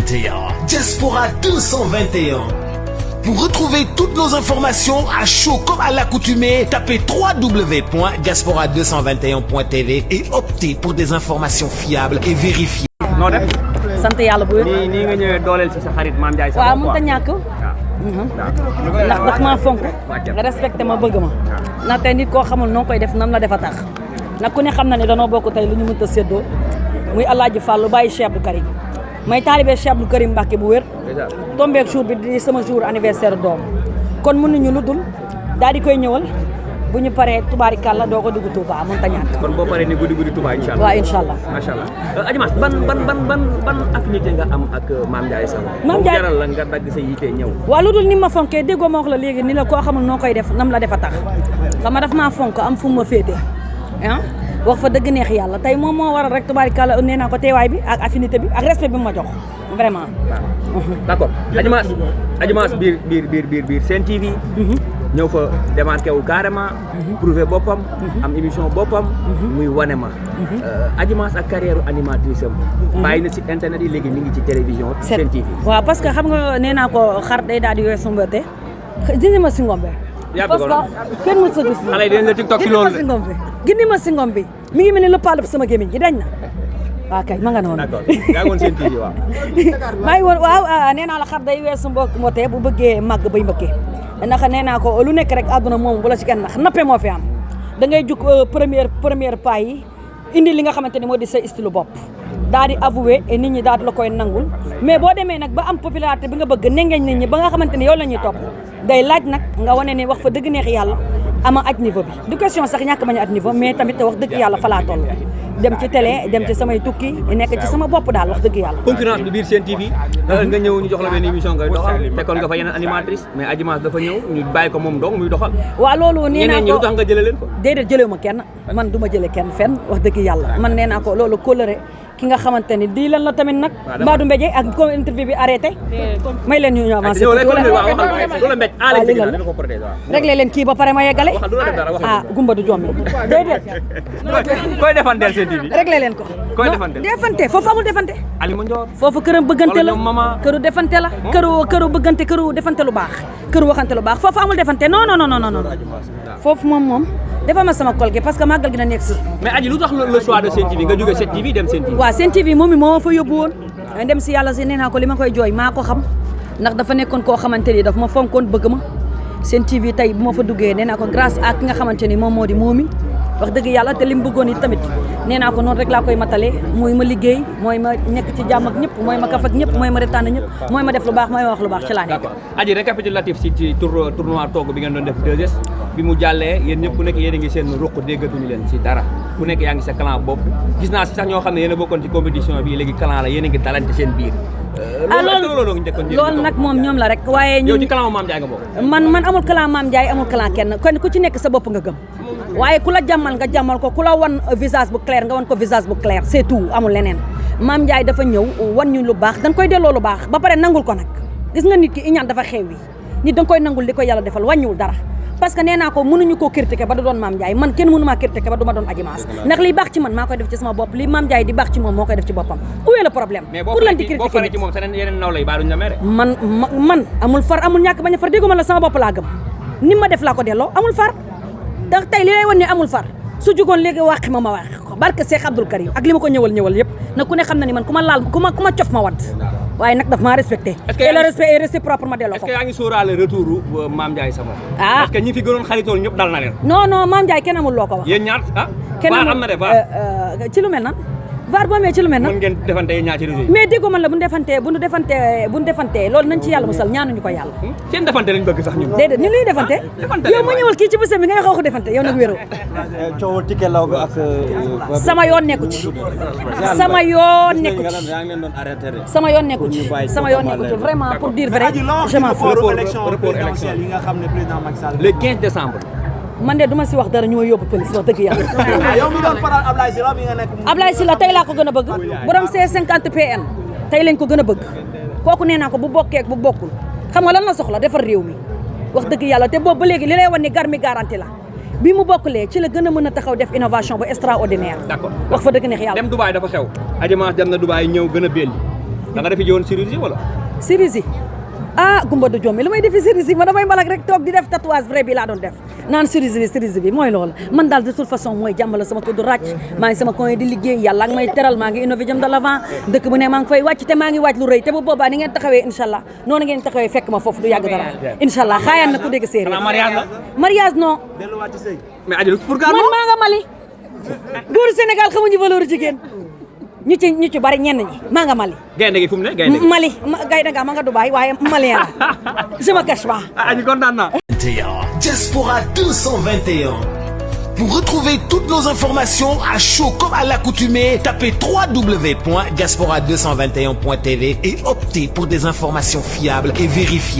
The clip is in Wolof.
Diaspora 221. Pour retrouver toutes nos informations à chaud comme à l'accoutumée, tapez www.diaspora221.tv et optez pour des informations fiables et vérifiées. noo def. sant yàlla bu wér. nii nga ñëwee dooleel ci sa xarit Mame Ndiaye Savon. waaw mënut a ñàkk. ndax daf maa fonk. nga respecté ma bëgg ma. ndax tey nit koo xamul noo koy def nam la defa tax. nag ku ne xam na ne danoo bokk tey lu ñu mënta séddoo muy Alaaji Fàllu bàyyi Cheikh Abdou Karim may taalibe Cheikh Abdou Karim Mbàkke bu wér. tombeek jour bi di sama jour anniversaire doom kon mënuñu lu dul daal di koy ñëwal bu ñu paree tubaarikàlla doo ko dugg Touba mënut a ñàkk. kon boo paree ni guddi Touba incha allah. waaw incha allah macha allah. Adji Mass ban affinité nga am ak Mame Ndiaye Savon. Mame Ndiaye jaral la nga dagg sa yite ñëw. waaw lu dul ni ma fonkee déggoo ma wax la léegi ni la koo xamul noo koy def nam la defa tax xam nga daf maa fonk am fu ma féete ah wax fa dëgg neex yàlla tey moom moo waral rek tubaarikàlla nee naa ko teewaay bi ak affinité bi ak respect bi ma jox vraiment. d'accord Adji Mass biir Sen TV. ñëw fa démarqué wu carrément. prouver boppam. am émission boppam. muy wane ma. Adji Mass ak carrière animatrice am. bàyyi na ci internet yi léegi mi ngi ci télévision. Sen TV waaw parce que xam nga nee naa ko xar day daal di weesu mbëte dindi ma si ngombe. parce que kenn mën sa gis. xale yi dañ la TikTok ci loolu de gindi ma si ngombe mi ngi mel ni lëppaalëpp sama gémmiñ gi dañ na. waaw kay ma nga noonu. d'accord yaa ngi woon Sen TV waaw. maa ngi woon waaw nee naa la xar day weesu mbotee bu bëggee màgg bay mbëkkee. ndax nee naa ko lu nekk rek àdduna moom bu la ci kenn ndax nappe moo fi am da ngay jug première pas yi indi li nga xamante ni moo di sa style bopp daal di avouer et nit ñi daal di la koy nangul mais boo demee nag ba am popularité bi nga bëgg nengeeñ nit ñi ba nga xamante ni yow la ñuy topp day laaj nag nga wane ne wax fa dëgg neex yàlla ama aj niveau bi du question sax ñàkk bañ a aj niveau mais tamit wax dëgg yàlla fa laa toll dem ci télé dem ci samay tukki nekk ci sama bopp daal wax dëgg yàlla. concurrence bi biir Sen TV. nga ñëw ñu jox la benn émission ngay doxal fekkoon nga fa yeneen animatrice mais Adji Mass dafa ñëw ñu bàyyi ko moom dong muy doxal. waaw loolu nee naa ko ñeneen ñi lu tax nga jëlee leen ko. déedéet jëlee ma kenn man du ma jëlee kenn fenn wax dëgg yàlla man nee naa ko loolu kóllëre ki nga xamante ni di lan la tamit nag. Mbadou Mbéje ak ko interview bi arrêté. may leen ñu avancé. réglé leen kii ba pare ma yeggale. gumba du jommi déedéet. koy defanteel Sen TV. réglé leen ko. koy defanteel defante foofu amul defante. Alima Ndior. foofu këram bëggante la këru defante la. këru bëggante këru defante lu baax. këru waxante lu baax foofu amul defante non. foofu moom dafa ma sama kol gi parce que màggal gi na nekk si. mais Adji lu tax le choix de Sen TV nga jóge Sen TV dem Sen TV. waaw Sen TV moom moo ma fa yóbbu woon dem si yàlla si nee naa ko li ma koy jooy maa ko xam ndax dafa nekkoon koo xamante ni dafa ma fonkoon bëgg ma Sen TV tey bu ma fa duggee nee naa ko grâce à ki nga xamante ni moom moo di moomi wax dëgg yàlla te li mu bëggoon it tamit nee naa ko noonu rek laa koy matale mooy ma liggéey mooy ma nekk ci jàmm ak ñëpp mooy ma kaf ak ñëpp mooy ma retaan ñëpp mooy ma def lu baax mooy ma wax lu baax ci laa nekk. Adji récapitulatif ci tournoi togg bi ngeen doon def 2S bi mu jàllee yéen ñëpp ku nekk yéen a ngi seen ruq déggatuñu leen ci dara ku nekk yaa ngi sa clan bopp gis naa si sax ñoo xam ne yéen a bokkoon ci compétition bi léegi clan la yéen a ngi talante seen biir. loolu nag moom ñoom la rek waaye yow ci clan Mame Ndiaye nga bokk. man amul clan Mame Ndiaye amul clan kenn kon ku ci nekk sa bopp nga gëm waaye ku la jàmmal nga jàmmal ko ku la wan visage bu clair nga wan ko visage bu clair c'est tout amul leneen Mame Ndiaye dafa ñëw wan ñu lu baax dañ koy delloo lu baax ba pare nangul ko nag gis nga nit ki iñaan dafa xew yi nit dañ koy nangul li ko yàlla defal wàññiwul dara parce que nee naa ko mënuñu koo critiquer ba du doon Mame Ndiaye man kenn mënu maa critiquer ba du ma doon Adji Mass ndax liy baax ci man maa koy def ci sama bopp li Mame Ndiaye di baax ci moom moo koy def ci boppam où est le problème pour lan di critiquer ci moom sa yeneen naw lay baa duñ la mere man amul far amul ñàkk bañ a far dégguma la sama bopp laa gëm ni ma def laa ko delloo amul far ndax tey li lay wan ne amul far su jugoon léegi wàqi ma wax ko barke Cheikh Abdoul Karim ak li ma ko ñëwal yëpp nag ku ne xam na ni man ku ma laal ku ma cof ma wadd waaye nag daf maa respecté et le respect est réciproque ma delloo ko. est-ce que yaa ngi sóoraale retour Mame Ndiaye Savon. parce que ñi fi gënoon xaritool ñëpp dal na leen. non Mame Ndiaye kenn amul loo ko wax. yéen ñaar kenn amul am na de ci lu mel nan VAR boo amee ci lu mel nan mën ngeen defante yéen ñaar ci réseau yi. mais déggu man la bu ñu defante loolu nañ ci yàlla musal ñaanuñu ko yàlla. seen defante lañ bëgg sax ñun. déedéet ñu luy defante. yow ma ñëwal kii ci bésam bi ngay wax defante yow nag wéeroo. coowal ticket law ak. sama yoon nekku ci. sama yoon nekku ci. sama yoon nekku ci. sama yoon nekku ci vraiment pour dire vrai je m'en fous. report élection yi nga xam ne président Macky Sall. le 15 décembre. man de duma si wax dara ñu ma yóbbu police wax dëgg yàlla. yow mi doon faral Ablaye Sylla bi nga nekk. Ablaye Sylla tey laa ko gën a bëgg borom C50 PN tey lañ ko gën a bëgg kooku nee naa ko bu bokkee bu bokkul xam nga lan la soxla defar réew mi wax dëgg yàlla te boobu ba léegi li lay wan ni gar mi garanti la bi mu bokkulee ci la gën a mën a taxaw def innovation bu extraordinaire. d'accord wax fa dëgg neex yàlla. dem Dubaï dafa xew. Adji Mass dem na Dubaï ñëw gën a belli. da nga defi ji woon chirurgie wala. Chirurgie ah gumba du jommi lu may defi chirurgie ma damay mbalak rek toog di def tatouage vrai bi laa doon def naan chirurgie bi mooy loolu man daal de toute façon mooy jàmmala sama ko du ràcc maa ngi sama coin di liggéey yàlla ak may teral maa ngi innové jëm de l'avant dëkk bu ne maa ngi fay wàcc te maa ngi wàcc lu rëy te bu boobaa ni ngeen taxawee inshallah noonu ngeen taxawee fekk ma foofu du yàgg dara inshallah xaayaan na ku dégg séeréer xanaa mariage la. mariage non delluwaat ci sëy. mais Adji pour man maa nga Mali góoru Sénégal xamuñu valeur jigéen ñu ci bari ñenn ñi maa nga Mali gaynde gi fu mu ne gaynde gi. Mali gaynde nga ma nga Dubaï waaye malien la je me cache pas. Adji kontaan naa. Diaspora 221. Pour retrouver toutes nos informations à chaud comme à l'accoutumée, tapez www.diaspora221.tv et optez pour des informations fiables et vérifiées.